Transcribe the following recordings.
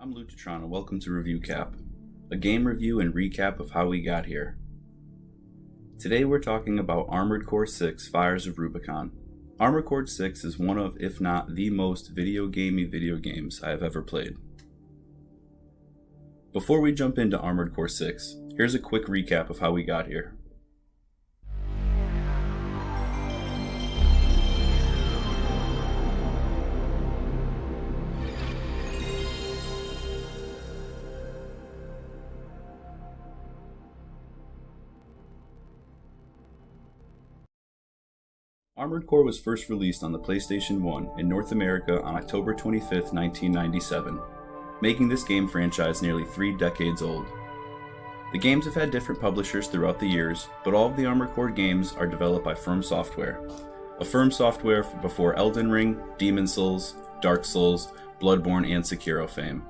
I'm Loochatron and welcome to ReviewCap, a game review and recap of how we got here. Today we're talking about Armored Core 6 Fires of Rubicon. Armored Core 6 is one of, if not the most video games I have ever played. Before we jump into Armored Core 6, here's a quick recap of how we got here. Armored Core was first released on the PlayStation 1 in North America on October 25, 1997, making this game franchise nearly 3 decades old. The games have had different publishers throughout the years, but all of the Armored Core games are developed by From Software. A From Software before Elden Ring, Demon's Souls, Dark Souls, Bloodborne, and Sekiro fame.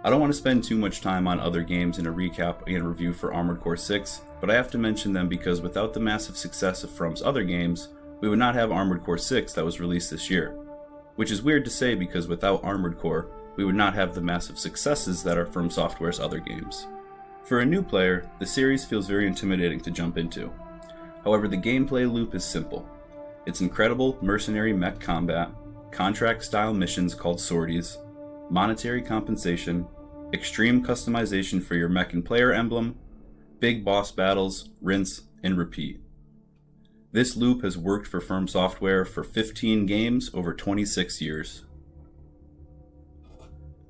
I don't want to spend too much time on other games in a recap and review for Armored Core 6, but I have to mention them because without the massive success of From's other games, we would not have Armored Core 6 that was released this year. Which is weird to say because without Armored Core, we would not have the massive successes that are From Software's other games. For a new player, the series feels very intimidating to jump into. However, the gameplay loop is simple. It's incredible mercenary mech combat, contract-style missions called sorties, monetary compensation, extreme customization for your mech and player emblem, big boss battles, rinse, and repeat. This loop has worked for From Software for 15 games over 26 years.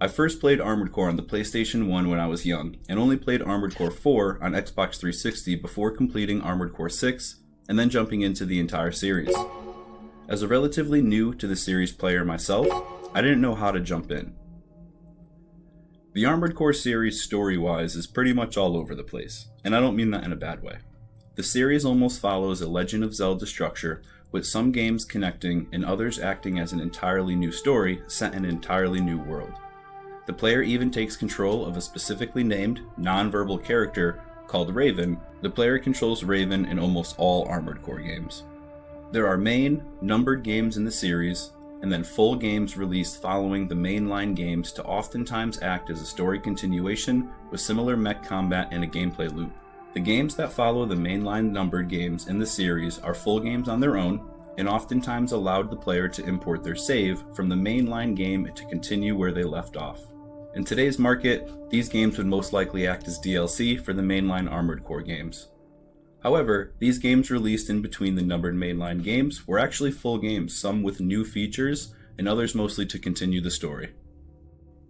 I first played Armored Core on the PlayStation 1 when I was young, and only played Armored Core 4 on Xbox 360 before completing Armored Core 6, and then jumping into the entire series. As a relatively new to the series player myself, I didn't know how to jump in. The Armored Core series story-wise is pretty much all over the place, and I don't mean that in a bad way. The series almost follows a Legend of Zelda structure, with some games connecting and others acting as an entirely new story set in an entirely new world. The player even takes control of a specifically named, non-verbal character called Raven. The player controls Raven in almost all Armored Core games. There are main, numbered games in the series, and then full games released following the mainline games to oftentimes act as a story continuation with similar mech combat and a gameplay loop. The games that follow the mainline numbered games in the series are full games on their own, and oftentimes allowed the player to import their save from the mainline game to continue where they left off. In today's market, these games would most likely act as DLC for the mainline Armored Core games. However, these games released in between the numbered mainline games were actually full games, some with new features, and others mostly to continue the story.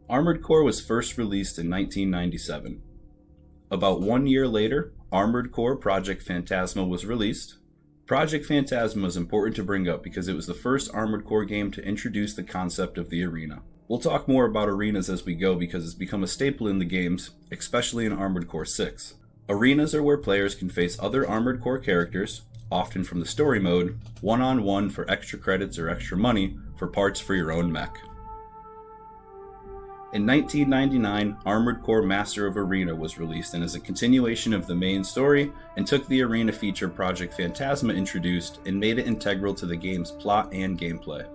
Armored Core was first released in 1997. About 1 year later, Armored Core Project Phantasma was released. Project Phantasma is important to bring up because it was the first Armored Core game to introduce the concept of the arena. We'll talk more about arenas as we go because it's become a staple in the games, especially in Armored Core 6. Arenas are where players can face other Armored Core characters, often from the story mode, one-on-one for extra credits or extra money for parts for your own mech. In 1999, Armored Core Master of Arena was released and is a continuation of the main story and took the arena feature Project Phantasma introduced and made it integral to the game's plot and gameplay.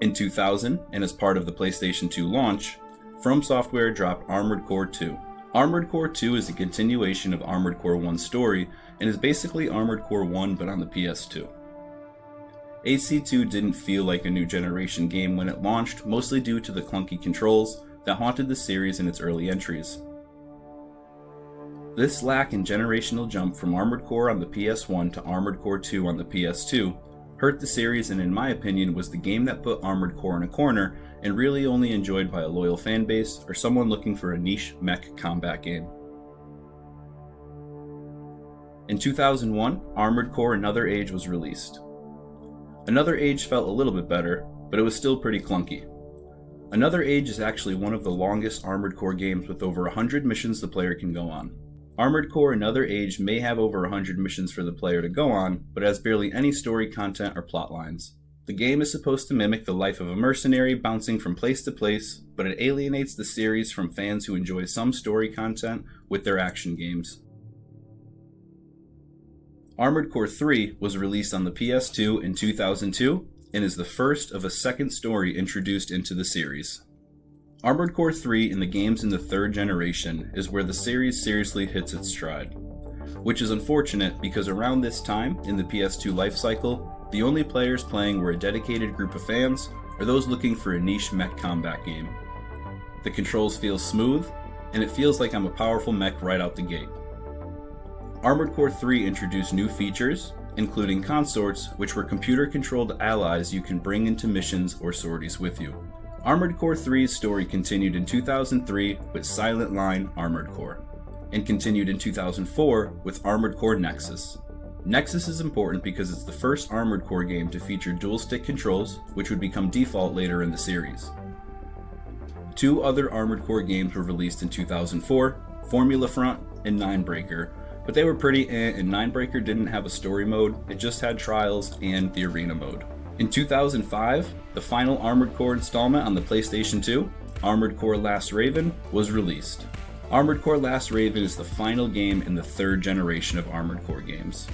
In 2000, and as part of the PlayStation 2 launch, From Software dropped Armored Core 2. Armored Core 2 is a continuation of Armored Core 1's story and is basically Armored Core 1 but on the PS2. AC2 didn't feel like a new generation game when it launched, mostly due to the clunky controls that haunted the series in its early entries. This lack in generational jump from Armored Core on the PS1 to Armored Core 2 on the PS2 hurt the series and in my opinion was the game that put Armored Core in a corner and really only enjoyed by a loyal fanbase or someone looking for a niche mech combat game. In 2001, Armored Core Another Age was released. Another Age felt a little bit better, but it was still pretty clunky. Another Age is actually one of the longest Armored Core games with over 100 missions the player can go on. Armored Core Another Age may have over 100 missions for the player to go on, but has barely any story content or plot lines. The game is supposed to mimic the life of a mercenary bouncing from place to place, but it alienates the series from fans who enjoy some story content with their action games. Armored Core 3 was released on the PS2 in 2002 and is the first of a second story introduced into the series. Armored Core 3 in the games in the third generation is where the series seriously hits its stride, which is unfortunate because around this time in the PS2 lifecycle, the only players playing were a dedicated group of fans or those looking for a niche mech combat game. The controls feel smooth, and it feels like I'm a powerful mech right out the gate. Armored Core 3 introduced new features, including consorts, which were computer-controlled allies you can bring into missions or sorties with you. Armored Core 3's story continued in 2003 with Silent Line Armored Core, and continued in 2004 with Armored Core Nexus. Nexus is important because it's the first Armored Core game to feature dual-stick controls, which would become default later in the series. Two other Armored Core games were released in 2004, Formula Front and Ninebreaker, but they were pretty and Ninebreaker didn't have a story mode, it just had trials and the arena mode. In 2005, the final Armored Core installment on the PlayStation 2, Armored Core Last Raven, was released. Armored Core Last Raven is the final game in the third generation of Armored Core games.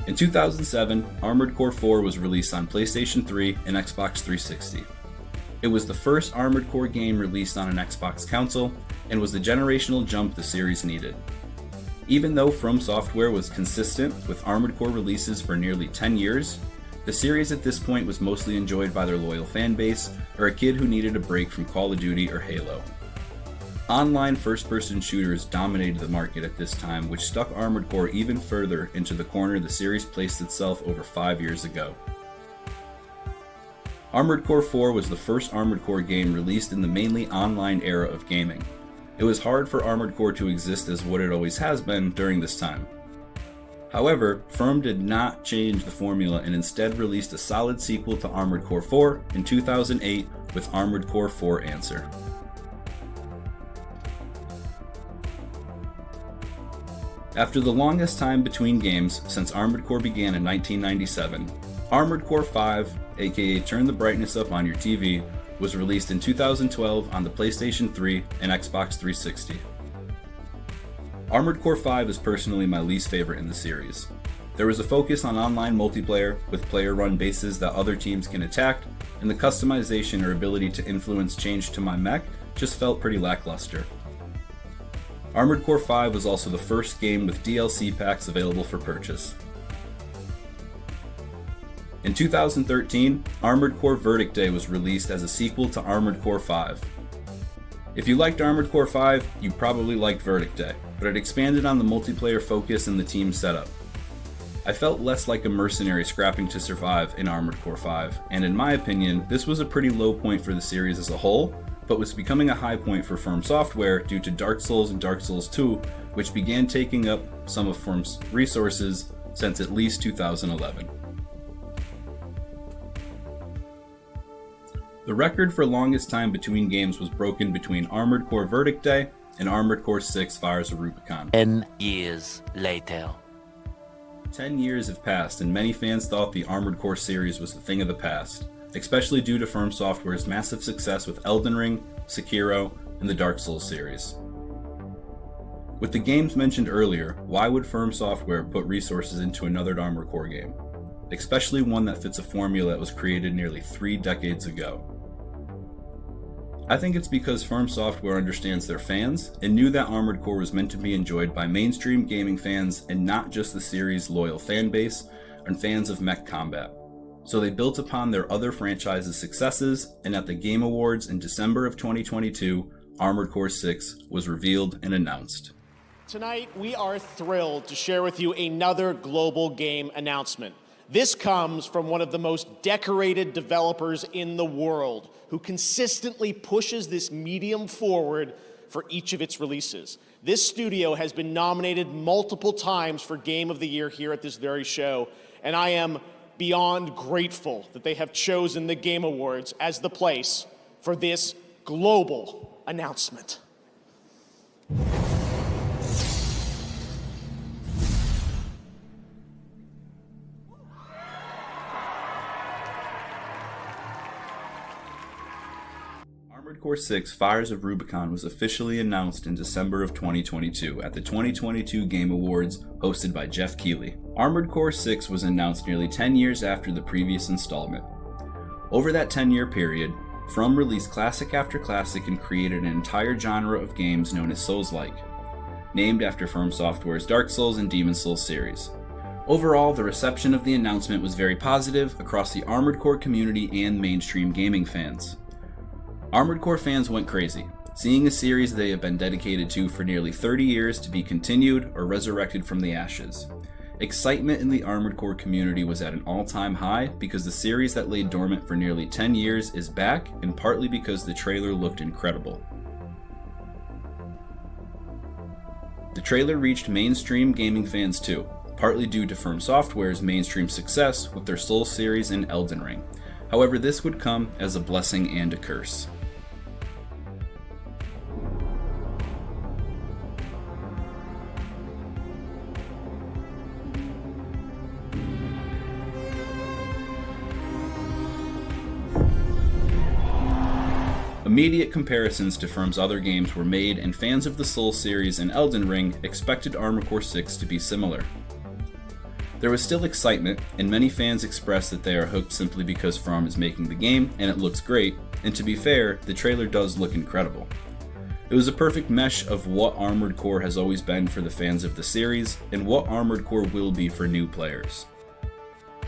In 2007, Armored Core 4 was released on PlayStation 3 and Xbox 360. It was the first Armored Core game released on an Xbox console, and was the generational jump the series needed. Even though From Software was consistent with Armored Core releases for nearly 10 years, the series at this point was mostly enjoyed by their loyal fan base, or a kid who needed a break from Call of Duty or Halo. Online first-person shooters dominated the market at this time, which stuck Armored Core even further into the corner the series placed itself over 5 years ago. Armored Core 4 was the first Armored Core game released in the mainly online era of gaming. It was hard for Armored Core to exist as what it always has been during this time. However, Firm did not change the formula and instead released a solid sequel to Armored Core 4 in 2008 with Armored Core 4 Answer. After the longest time between games since Armored Core began in 1997, Armored Core 5, aka Turn the Brightness Up on Your TV, was released in 2012 on the PlayStation 3 and Xbox 360. Armored Core 5 is personally my least favorite in the series. There was a focus on online multiplayer with player-run bases that other teams can attack, and the customization or ability to influence change to my mech just felt pretty lackluster. Armored Core 5 was also the first game with DLC packs available for purchase. In 2013, Armored Core Verdict Day was released as a sequel to Armored Core 5. If you liked Armored Core 5, you probably liked Verdict Day, but it expanded on the multiplayer focus and the team setup. I felt less like a mercenary scrapping to survive in Armored Core 5, and in my opinion, this was a pretty low point for the series as a whole, but was becoming a high point for Firm Software due to Dark Souls and Dark Souls 2, which began taking up some of Firm's resources since at least 2011. The record for longest time between games was broken between Armored Core Verdict Day and Armored Core 6 Fires of Rubicon. 10 years later. 10 years have passed, and many fans thought the Armored Core series was the thing of the past, especially due to Firm Software's massive success with Elden Ring, Sekiro, and the Dark Souls series. With the games mentioned earlier, why would Firm Software put resources into another Armored Core game, especially one that fits a formula that was created nearly 3 decades ago? I think it's because Firm Software understands their fans and knew that Armored Core was meant to be enjoyed by mainstream gaming fans and not just the series' loyal fan base and fans of mech combat. So they built upon their other franchises' successes, and at the Game Awards in December of 2022, Armored Core 6 was revealed and announced. Tonight, we are thrilled to share with you another global game announcement. This comes from one of the most decorated developers in the world, who consistently pushes this medium forward for each of its releases. This studio has been nominated multiple times for Game of the Year here at this very show, and I am beyond grateful that they have chosen the Game Awards as the place for this global announcement. Armored Core 6 Fires of Rubicon was officially announced in December of 2022 at the 2022 Game Awards hosted by Jeff Keighley. Armored Core 6 was announced nearly 10 years after the previous installment. Over that 10-year period, From released classic after classic and created an entire genre of games known as Souls-like, named after From Software's Dark Souls and Demon Souls series. Overall, the reception of the announcement was very positive across the Armored Core community and mainstream gaming fans. Armored Core fans went crazy, seeing a series they have been dedicated to for nearly 30 years to be continued or resurrected from the ashes. Excitement in the Armored Core community was at an all-time high because the series that lay dormant for nearly 10 years is back, and partly because the trailer looked incredible. The trailer reached mainstream gaming fans too, partly due to From Software's mainstream success with their Souls series and Elden Ring. However, this would come as a blessing and a curse. Immediate comparisons to From's other games were made, and fans of the Souls series and Elden Ring expected Armored Core 6 to be similar. There was still excitement, and many fans expressed that they are hooked simply because From is making the game, and it looks great, and to be fair, the trailer does look incredible. It was a perfect mesh of what Armored Core has always been for the fans of the series, and what Armored Core will be for new players.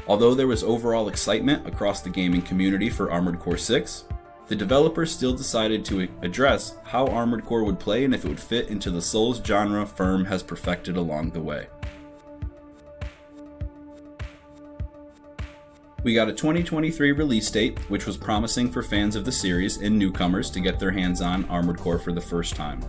Although there was overall excitement across the gaming community for Armored Core 6, the developers still decided to address how Armored Core would play and if it would fit into the Souls genre From has perfected along the way. We got a 2023 release date, which was promising for fans of the series and newcomers to get their hands on Armored Core for the first time.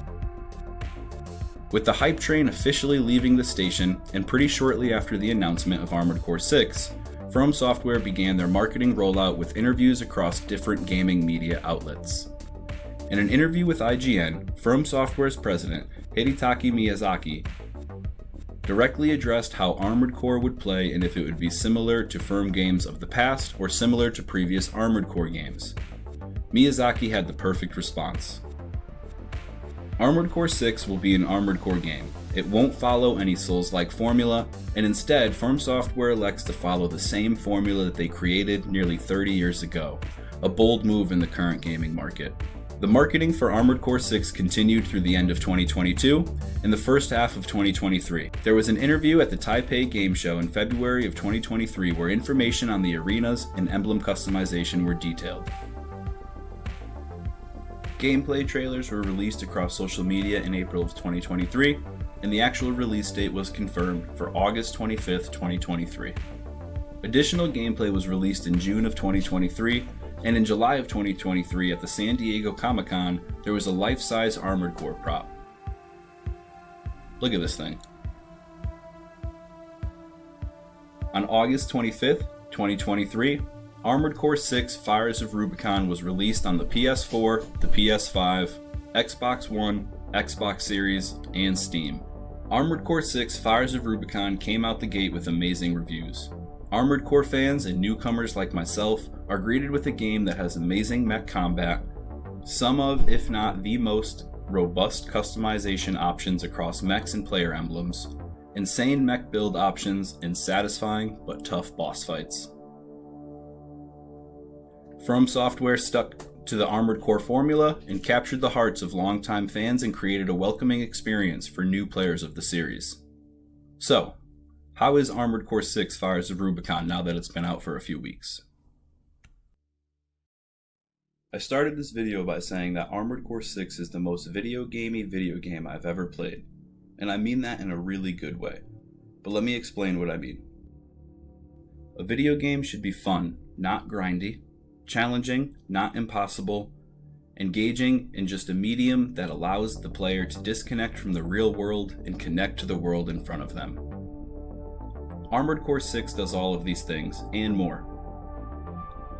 With the hype train officially leaving the station, and pretty shortly after the announcement of Armored Core 6, From Software began their marketing rollout with interviews across different gaming media outlets. In an interview with IGN, From Software's president, Hidetaka Miyazaki, directly addressed how Armored Core would play and if it would be similar to From games of the past or similar to previous Armored Core games. Miyazaki had the perfect response. Armored Core 6 will be an Armored Core game. It won't follow any Souls-like formula, and instead, From Software elects to follow the same formula that they created nearly 30 years ago, a bold move in the current gaming market. The marketing for Armored Core 6 continued through the end of 2022 and the first half of 2023. There was an interview at the Taipei Game Show in February of 2023 where information on the arenas and emblem customization were detailed. Gameplay trailers were released across social media in April of 2023, and the actual release date was confirmed for August 25th, 2023. Additional gameplay was released in June of 2023, and in July of 2023 at the San Diego Comic-Con, there was a life-size Armored Core prop. Look at this thing. On August 25th, 2023, Armored Core 6 Fires of Rubicon was released on the PS4, the PS5, Xbox One, Xbox Series, and Steam. Armored Core 6 Fires of Rubicon came out the gate with amazing reviews. Armored Core fans and newcomers like myself are greeted with a game that has amazing mech combat, some of, if not the most, robust customization options across mechs and player emblems, insane mech build options, and satisfying but tough boss fights. From Software stuck to the Armored Core formula and captured the hearts of longtime fans and created a welcoming experience for new players of the series. So, how is Armored Core 6 Fires of Rubicon now that it's been out for a few weeks? I started this video by saying that Armored Core 6 is the most video game I've ever played, and I mean that in a really good way. But let me explain what I mean. A video game should be fun, not grindy, challenging, not impossible, engaging, and just a medium that allows the player to disconnect from the real world and connect to the world in front of them. Armored Core 6 does all of these things, and more.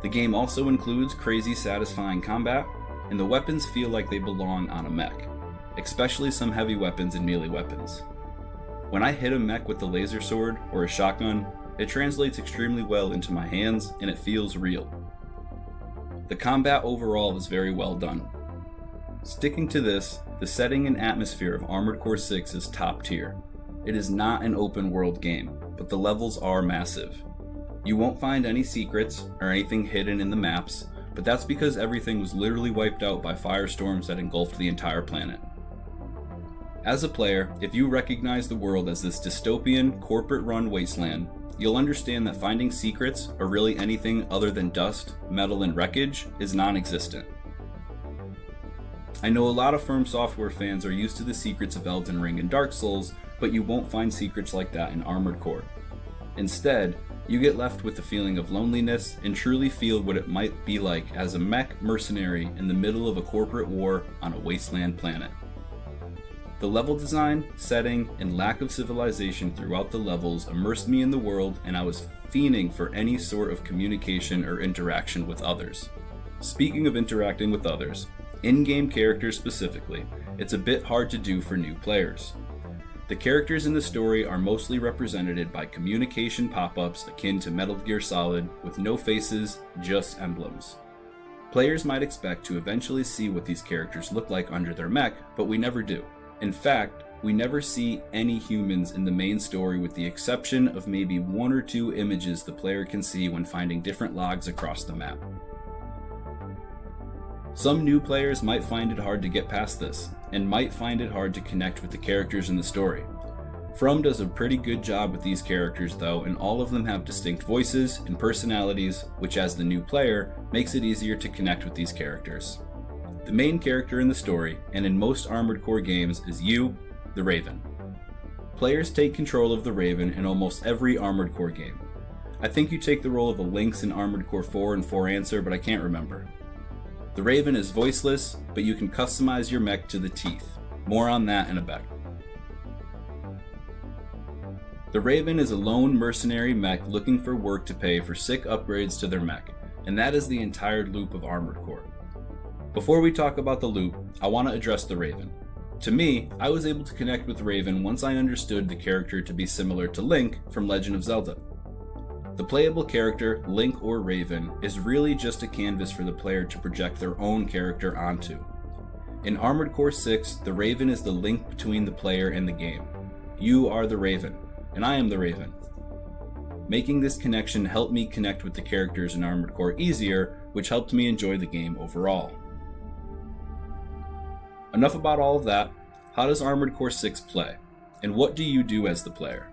The game also includes crazy satisfying combat, and the weapons feel like they belong on a mech, especially some heavy weapons and melee weapons. When I hit a mech with the laser sword or a shotgun, it translates extremely well into my hands and it feels real. The combat overall is very well done. Sticking to this, the setting and atmosphere of Armored Core 6 is top tier. It is not an open world game, but the levels are massive. You won't find any secrets or anything hidden in the maps, but that's because everything was literally wiped out by firestorms that engulfed the entire planet. As a player, if you recognize the world as this dystopian, corporate-run wasteland, you'll understand that finding secrets, or really anything other than dust, metal, and wreckage, is non-existent. I know a lot of From Software fans are used to the secrets of Elden Ring and Dark Souls, but you won't find secrets like that in Armored Core. Instead, you get left with the feeling of loneliness and truly feel what it might be like as a mech mercenary in the middle of a corporate war on a wasteland planet. The level design, setting, and lack of civilization throughout the levels immersed me in the world, and I was fiending for any sort of communication or interaction with others. Speaking of interacting with others, in-game characters specifically, it's a bit hard to do for new players. The characters in the story are mostly represented by communication pop-ups akin to Metal Gear Solid, with no faces, just emblems. Players might expect to eventually see what these characters look like under their mech, but we never do. In fact, we never see any humans in the main story with the exception of maybe 1 or 2 images the player can see when finding different logs across the map. Some new players might find it hard to get past this, and might find it hard to connect with the characters in the story. From does a pretty good job with these characters though, and all of them have distinct voices and personalities, which as the new player, makes it easier to connect with these characters. The main character in the story, and in most Armored Core games, is you, the Raven. Players take control of the Raven in almost every Armored Core game. I think you take the role of a Lynx in Armored Core 4 and 4 Answer, but I can't remember. The Raven is voiceless, but you can customize your mech to the teeth. More on that in a bit. The Raven is a lone mercenary mech looking for work to pay for sick upgrades to their mech, and that is the entire loop of Armored Core. Before we talk about the loop, I want to address the Raven. To me, I was able to connect with Raven once I understood the character to be similar to Link from Legend of Zelda. The playable character, Link or Raven, is really just a canvas for the player to project their own character onto. In Armored Core 6, the Raven is the link between the player and the game. You are the Raven, and I am the Raven. Making this connection helped me connect with the characters in Armored Core easier, which helped me enjoy the game overall. Enough about all of that. How does Armored Core 6 play? And what do you do as the player?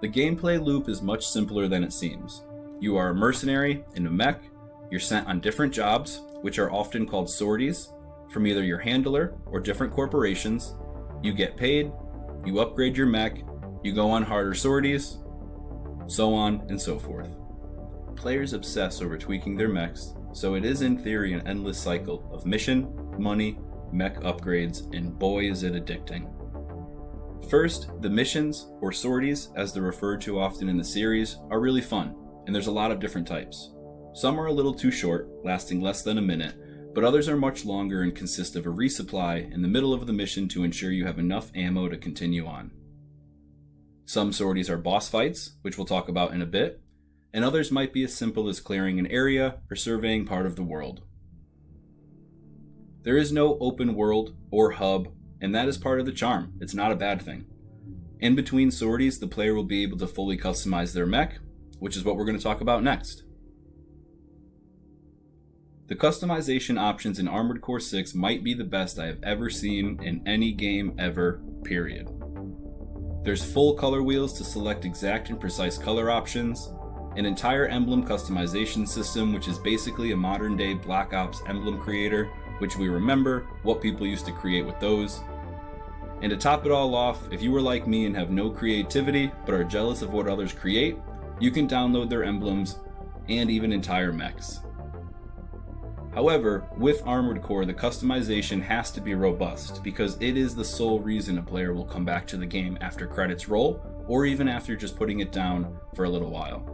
The gameplay loop is much simpler than it seems. You are a mercenary in a mech, you're sent on different jobs, which are often called sorties, from either your handler or different corporations. You get paid, you upgrade your mech, you go on harder sorties, so on and so forth. Players obsess over tweaking their mechs, so it is in theory an endless cycle of mission, money, mech upgrades, and boy is it addicting. First, the missions, or sorties as they're referred to often in the series, are really fun, and there's a lot of different types. Some are a little too short, lasting less than a minute, but others are much longer and consist of a resupply in the middle of the mission to ensure you have enough ammo to continue on. Some sorties are boss fights, which we'll talk about in a bit, and others might be as simple as clearing an area or surveying part of the world. There is no open world or hub, and that is part of the charm. It's not a bad thing. In between sorties, the player will be able to fully customize their mech, which is what we're going to talk about next. The customization options in Armored Core 6 might be the best I have ever seen in any game ever, period. There's full color wheels to select exact and precise color options, an entire emblem customization system, which is basically a modern day Black Ops emblem creator, which we remember what people used to create with those. And to top it all off, if you were like me and have no creativity but are jealous of what others create, you can download their emblems and even entire mechs. However, with Armored Core, the customization has to be robust because it is the sole reason a player will come back to the game after credits roll, or even after just putting it down for a little while.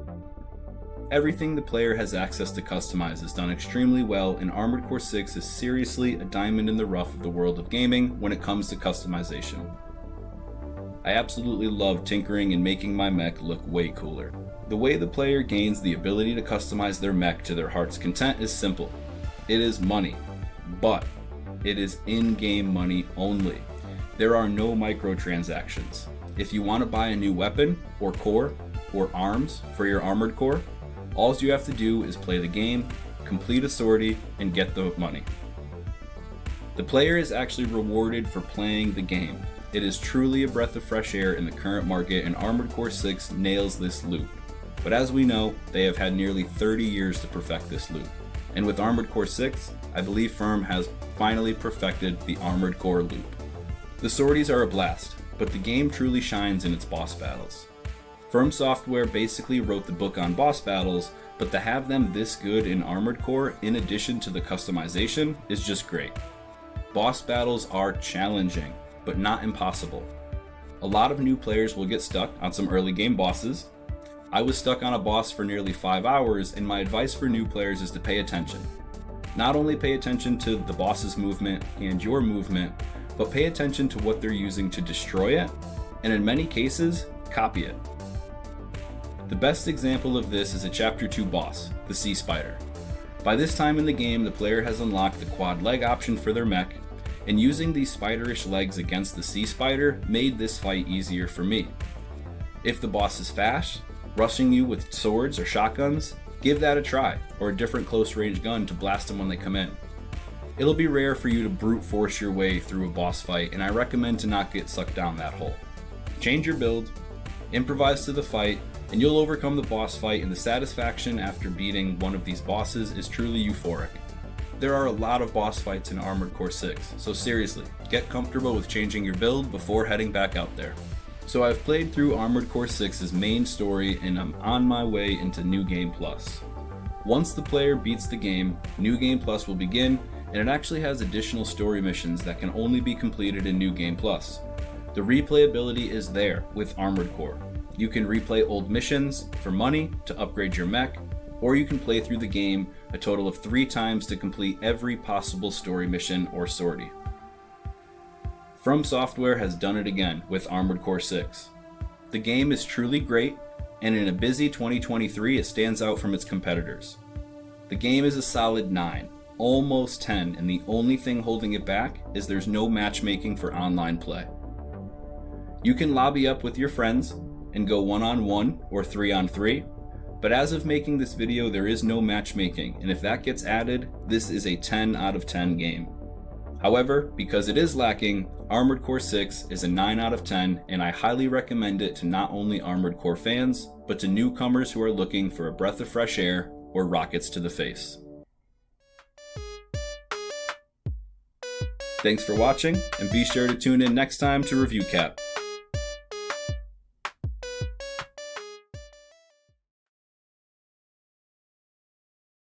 Everything the player has access to customize is done extremely well, and Armored Core 6 is seriously a diamond in the rough of the world of gaming when it comes to customization. I absolutely love tinkering and making my mech look way cooler. The way the player gains the ability to customize their mech to their heart's content is simple. It is money, but it is in-game money only. There are no microtransactions. If you want to buy a new weapon, or core, or arms for your Armored Core, All you have to do is play the game, complete a sortie, and get the money. The player is actually rewarded for playing the game. It is truly a breath of fresh air in the current market, and Armored Core 6 nails this loop. But as we know, they have had nearly 30 years to perfect this loop. And with Armored Core 6, I believe Firm has finally perfected the Armored Core loop. The sorties are a blast, but the game truly shines in its boss battles. Firm Software basically wrote the book on boss battles, but to have them this good in Armored Core in addition to the customization is just great. Boss battles are challenging, but not impossible. A lot of new players will get stuck on some early game bosses. I was stuck on a boss for nearly 5 hours, and my advice for new players is to pay attention. Not only pay attention to the boss's movement and your movement, but pay attention to what they're using to destroy it, and in many cases, copy it. The best example of this is a Chapter 2 boss, the Sea Spider. By this time in the game, the player has unlocked the quad leg option for their mech, and using these spiderish legs against the Sea Spider made this fight easier for me. If the boss is fast, rushing you with swords or shotguns, give that a try, or a different close range gun to blast them when they come in. It'll be rare for you to brute force your way through a boss fight, and I recommend to not get sucked down that hole. Change your build, improvise to the fight, and you'll overcome the boss fight, and the satisfaction after beating one of these bosses is truly euphoric. There are a lot of boss fights in Armored Core 6, so seriously, get comfortable with changing your build before heading back out there. So I've played through Armored Core 6's main story, and I'm on my way into New Game Plus. Once the player beats the game, New Game Plus will begin, and it actually has additional story missions that can only be completed in New Game Plus. The replayability is there with Armored Core. You can replay old missions for money to upgrade your mech, or you can play through the game a total of 3 times to complete every possible story mission or sortie. From Software has done it again with Armored Core 6. The game is truly great, and in a busy 2023 it stands out from its competitors. The game is a solid 9, almost 10, and the only thing holding it back is there's no matchmaking for online play. You can lobby up with your friends and go 1-on-1 or 3-on-3, but as of making this video there is no matchmaking, and if that gets added, this is a 10 out of 10 game. However, because it is lacking, Armored Core 6 is a 9 out of 10, and I highly recommend it to not only Armored Core fans, but to newcomers who are looking for a breath of fresh air or rockets to the face. Thanks for watching, and be sure to tune in next time to ReviewCap.